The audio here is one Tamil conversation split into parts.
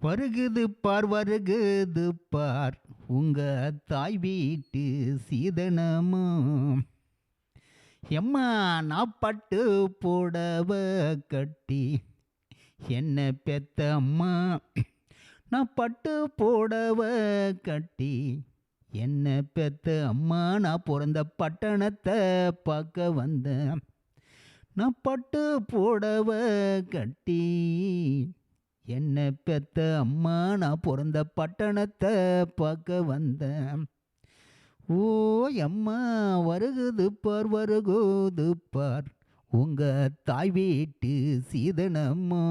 வருகுது பார் வருகுது பார் உங்க தாய் வீட்டு சீதனமா எம்மா நான் பட்டு புடவ கட்டி என்ன பெத்த அம்மா நான் பட்டு புடவ கட்டி என்ன பெத்த அம்மா நான் பிறந்த பட்டணத்தை பார்க்க வந்தேன் நான் பட்டு புடவ கட்டி என்ன பெத்த அம்மா நான் பிறந்த பட்டணத்தை பார்க்க வந்தேன் ஓ அம்மா வருகுது பார் வருகுது பார் உங்க தாய் வீட்டு சீதனம்மா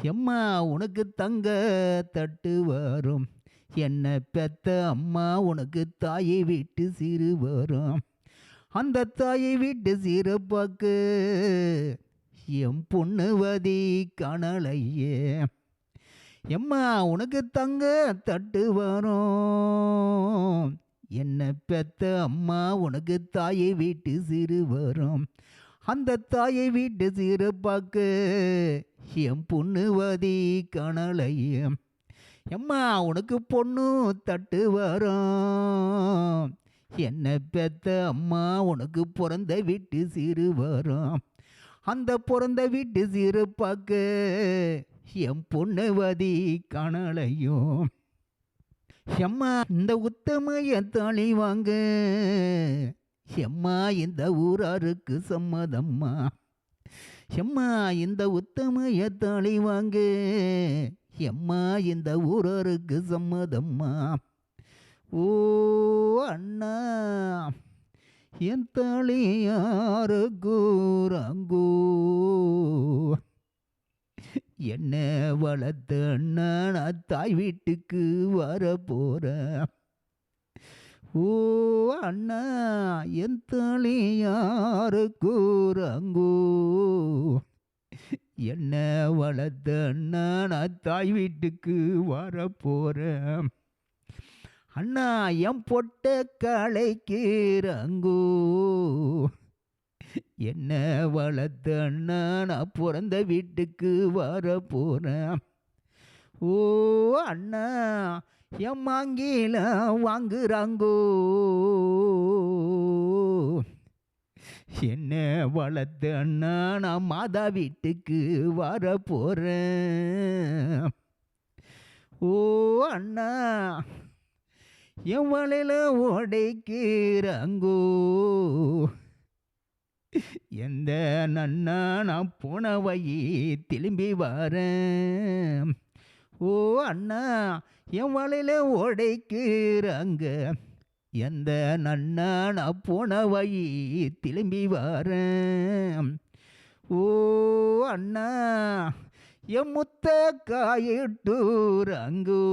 எம்மா உனக்கு தங்க தட்டு வரும் என்ன பெத்த அம்மா உனக்கு தாயை வீட்டு சீரு வரும் அந்த தாயை வீட்டு சீரை பார்க்க என் பொண்ணுவதி காணலையே எம்மா உனக்கு தங்க தட்டு வரும் என்ன பெத்த அம்மா உனக்கு தாயை வீட்டு சீரு வரும் அந்த தாயை வீட்டு சீரை பார்க்க என் பொண்ணுவதி காணலையே எம்மா உனக்கு பொண்ணு தட்டு வரும் என்ன பெத்த அம்மா உனக்கு பிறந்த வீட்டு சீரு வரும் அந்த பிறந்த வீட்டு சீரு பார்க்க என் பொண்ணுவதி காணலையோ எம்மா இந்த உத்தமைய தாலி வாங்க எம்மா இந்த ஊராருக்கு சம்மதம்மா எம்மா இந்த உத்தமைய தாலி வாங்க எம்மா இந்த ஊராருக்கு சம்மதம்மா ஓ அண்ணா என் தாலி யாரு கூறாங்கோ என்ன வளர்த்த அண்ணா நான் தாய் வீட்டுக்கு வர போகிறேன் ஓ அண்ணா என் தாலி யாரு கூறாங்கோ என்ன வளர்த்த அண்ணா நான் தாய் வீட்டுக்கு வர போகிறேன் அண்ணா என் பொட்ட களைக்கிறங்கோ என்ன வளர்த்த அண்ணா நான் பிறந்த வீட்டுக்கு வர போகிறேன் ஓ அண்ணா என் மாங்கில வாங்குறாங்கோ என்ன வளர்த்த அண்ணா நான் மாதா வீட்டுக்கு வர போகிறேன் ஓ அண்ணா என் வலையில் உடைக்கிறாங்கோ எந்த நன்னா நான் போன வழி திரும்பி வரேன் ஓ அண்ணா என் வலையில் உடைக்கிறாங்க எந்த நன்னா நான் போன வழி திரும்பி வரேன் ஓ அண்ணா என் முத்த காயிட்டூராங்கோ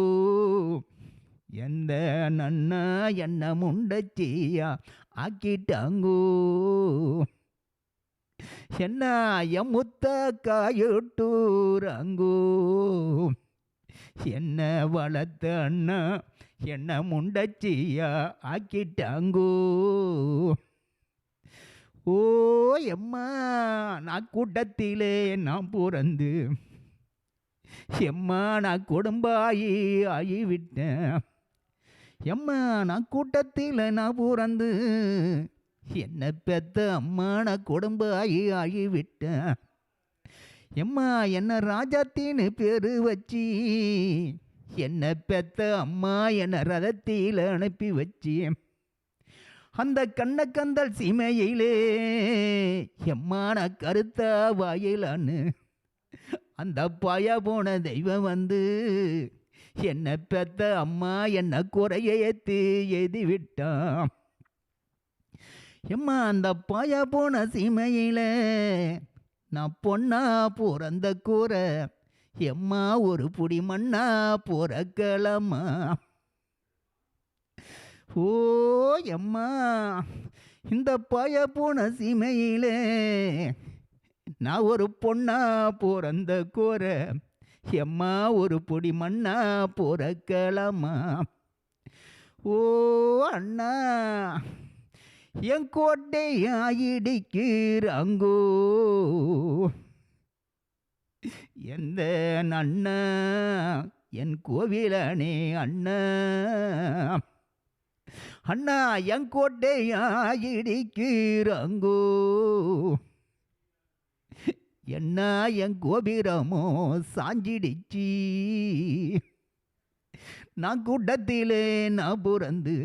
எந்த நன்னா என்ன முண்டச்சியா ஆக்கிட்டாங்கோ என்ன என் முத்த காயிட்டூராங்கோ என்ன வளர்த்த அண்ணா என்ன முண்டச்சியா ஆக்கிட்டாங்கோ ஓ எம்மா நான் கூட்டத்திலே நான் பிறந்து எம்மா நான் குடும்பாயி ஆகிவிட்டேன் எம்மா நான் கூட்டத்தில் நான் பிறந்து என்ன பெத்த அம்மா நான் குடும்பாயி ஆகிவிட்டேன் எம்மா என்ன ராஜாத்தின்னு பேரு வச்சு என்ன பெத்த அம்மா என்ன ரதத்தில் அனுப்பி வச்சு அந்த கண்ணக்கந்தல் சீமையிலே எம்மா நான் கருத்தா வாயிலான்னு அந்த பாயா போன தெய்வம் வந்து என்ன பெத்த அம்மா என்ன குறைய ஏற்றி எழுதி விட்டான் எம்மா அந்த பாயா போன சீமையில நான் பொண்ணா பிறந்த கூரை எம்மா ஒரு புடி மண்ணா பிறக்கலம்மா ஓ எம்மா இந்த பாயா போன சீமையிலே நான் ஒரு பொண்ணா பிறந்த கூரை எம்மா ஒரு பொடி மண்ணா பிறக்கலாமா ஓ அண்ணா என் கோட்டையாயிடிக்கிறாங்கோ எந்த அண்ணா என் கோவிலனே அண்ணா, அண்ணா என் கோட்டையா இடிக்கிறாங்கோ, என்ன என் கோபுரமோ சாஞ்சிடிச்சி, நான் கூட்டத்திலே நான் பிறந்து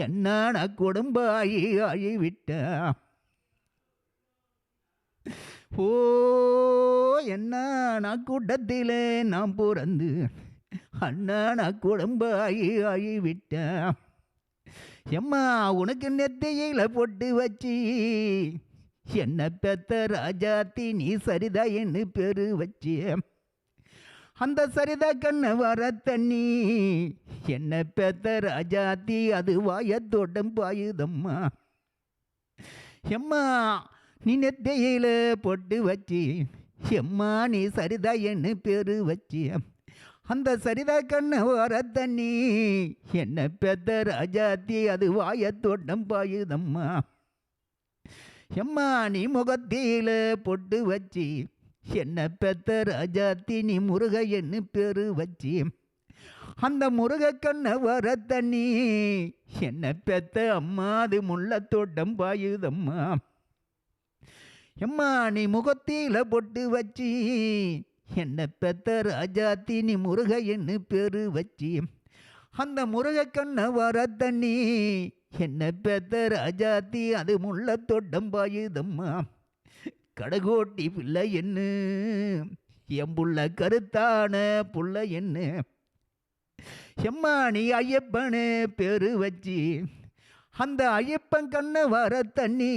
என்ன நான் குடும்பாயி அழிவிட்ட. ஓ என்ன நான் கூட்டத்திலே நான் பிறந்து அண்ணா நான் குடும்பாயி அழிவிட்ட. எம்மா உனக்கு நெத்தியில பொட்டு வச்சு என்ன பெத்த ராஜாத்தி நீ சரிதா என்று பேரு வச்சு, அந்த சரிதா கண்ண வர தண்ணி என்ன பெத்த ராஜாத்தி அது வாயத்தோட்டம் பாயுதம்மா. எம்மா நீ நெத்தையில பொட்டு வச்சு எம்மா நீ சரிதா என்று பேரு வச்சு, அந்த சரிதா கண்ண வர தண்ணி என்ன பெத்த ராஜாத்தி அது வாயத்தோட்டம் பாயுதம்மா. எம்மா நீ முகத்தில பொட்டு வச்சு என்ன பெத்த ராஜாத்தி நீ முருக என்ன பேரு வச்சு, அந்த முருக கண்ண வர தண்ணி என்ன பெத்த அம்மா அது முள்ளத்தோட்டம் பாயுதம்மா. எம்மா நீ முகத்தில பொட்டு வச்சு என்ன பெத்த ராஜாத்தி நீ முருக என்ன பேரு வச்சு, அந்த முருக கண்ண வர தண்ணி என்ன பெத்த ராஜாத்தி அது முள்ளத்தோட்டம் பாயுதம்மா. கடகோட்டி பிள்ளை என்ன என் புள்ள கருத்தான புள்ள என்ன, எம்மா நீ ஐயப்பனு பேரு வச்சு அந்த ஐயப்பன் கண்ண வர தண்ணி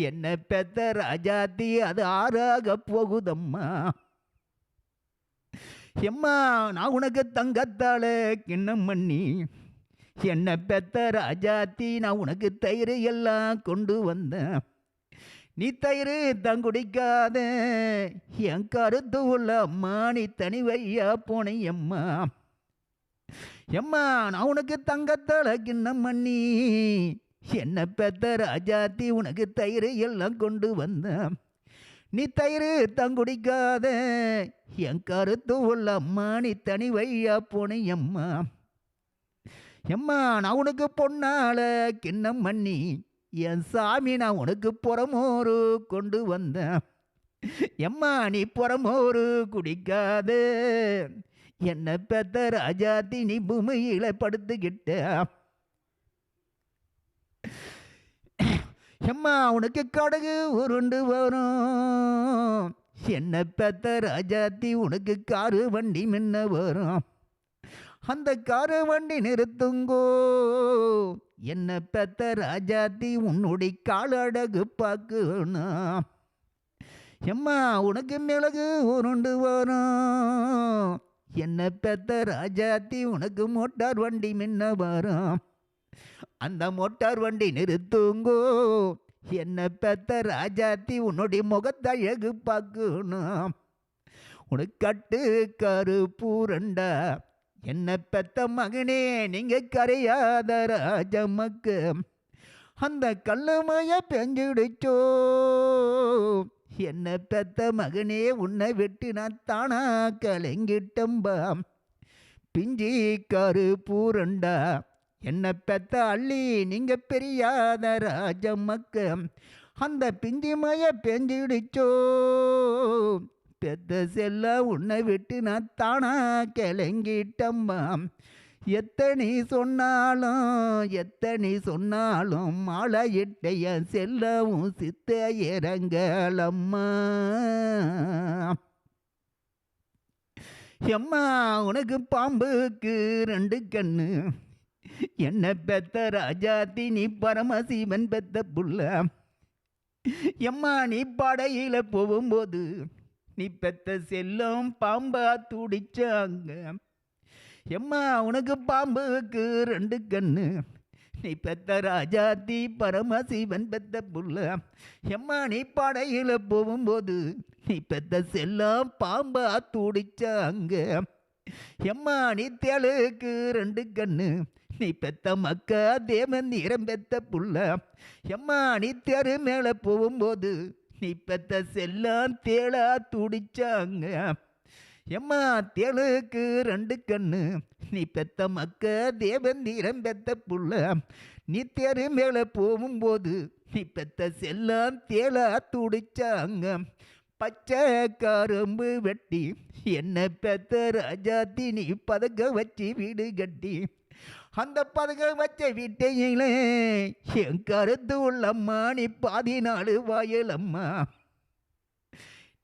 என்ன பெத்த ராஜாத்தி அது ஆறாக போகுதம்மா. எம்மா நான் உனக்கு தங்கத்தால கிண்ணம் பண்ணி என்ன பெத்த ராஜாத்தி நான் உனக்கு தயிர் எல்லாம் கொண்டு வந்தேன். நீ தயிர் தங்குடிக்காத என் கருத்து உள்ள அம்மா நீ தனி வையா போனை அம்மா. எம்மா நான் உனக்கு தங்கத்தால கிண்ணம் பண்ணி என்ன பெத்த ராஜாத்தி உனக்கு தயிர் எல்லாம் கொண்டு வந்தேன். நீ தயிர் தங்குடிக்காத என் கருத்து உள்ள அம்மா நீ தனி வையா போனை அம்மா. எம்மா நான் உனக்கு பொன்னால கிண்ணம் பண்ணி என் சாமி நான் உனக்கு புறமோரு கொண்டு வந்தேன். எம்மா நீ புறமோரு குடிக்காத என்ன பெத்த ராஜாத்தி நீ பூமியில படுத்துக்கிட்ட. எம்மா உனக்கு கடுகு உருண்டு வரும் என்ன பெத்த ராஜாத்தி உனக்கு காரு வண்டி முன்ன வரும். அந்த காரு வண்டி நிறுத்துங்கோ என்ன பெத்த ராஜாத்தி உன்னுடைய காலடகு பார்க்கணும். எம்மா உனக்கு மிளகு உருண்டு வரும் என்ன பெத்த ராஜாத்தி உனக்கு மோட்டார் வண்டி முன்ன வரும். அந்த மோட்டார் வண்டி நிறுத்துங்கோ என்ன பெத்த ராஜாத்தி உன்னுடைய முகத்தழகு பார்க்கணும். உனக்கு கட்டு கரு பூரண்டா என்ன பெத்த மகனே நீங்க கரையாத ராஜமக்கு. அந்த கல்லுமைய பெஞ்சிடுச்சோ என்ன பெத்த மகனே உன்னை விட்டு நான் தானா கலங்கிட்டம்பாம். பிஞ்சி கரு பூரண்டா என்ன பெத்த அள்ளி நீங்க பெரியாத ராஜமக்கு. அந்த பிஞ்சிமைய பெஞ்சிடுச்சோ பெத்த செல்ல உன்னை விட்டு நான் தானா கிளங்கிட்டம்மாம். எத்தனை சொன்னாலும் மாலை இட்டைய செல்லவும் சித்த இறங்கலம்மா. எம்மா உனக்கு பாம்புக்கு 2 கண்ணு என்ன பெத்த ராஜாத்தி நீ பரமசிவன் பெத்த புள்ள. எம்மா நீ படையில போகும்போது நீ பெத்த செல்லம் பாம்பா துடிச்சாங்க. எம்மா உனக்கு பாம்புக்கு 2 கண்ணு நீ பெத்த ராஜாத்தி பரமசிவன் பெத்த புள்ள. எம்மா நீ படையில போகும்போது நீ பெத்த செல்லம் பாம்பா துடிச்சாங்க. எம்மா நீ தேளுக்கு 2 கண்ணு நீ பெத்த மக்கா தேவன் நிறம் பெத்த புள்ள. எம்மா நீ தெரு மேல போகும்போது நீ பெத்த செல்லாம் தேளா துடிச்சாங்க. எம்மா தேளுக்கு 2 கண்ணு, நீ பெத்த மக்க தேவந்தீரம் பெத்த புள்ள. நீ தேரு மேல போகும்போது நீ பெத்த செல்லாம் தேளா துடிச்சாங்க. பச்சை கரும்பு வெட்டி என்ன பெத்த ராஜாத்தி நீ பதக்க வச்சு வீடு கட்டி. அந்த பதக்க வச்ச வீட்டையிலே என் கருத்து உள்ளம்மா நீ 14 வாயலம்மா.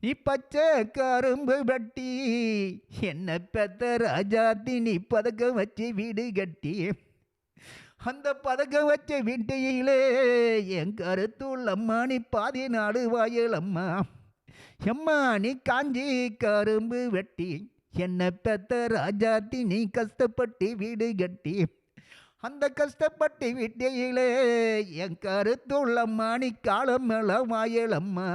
நீ பச்சை கரும்பு வெட்டி என்ன பெத்த ராஜாத்தி நீ பதக்க வச்சு வீடு கட்டி. அந்த பதக்க வச்ச வீட்டையிலே என் கருத்து உள்ளம்மா நீ 14 வாயலம்மா. எம்மா நீ காஞ்சி கரும்பு வெட்டி என்ன பெத்த ராஜாத்தி நீ கஷ்டப்பட்டு வீடு கட்டி. அந்த கஷ்டப்பட்டு வீட்டையிலே என் கருத்துள்ளம்மா நீ காலம் மேல வாயலம்மா.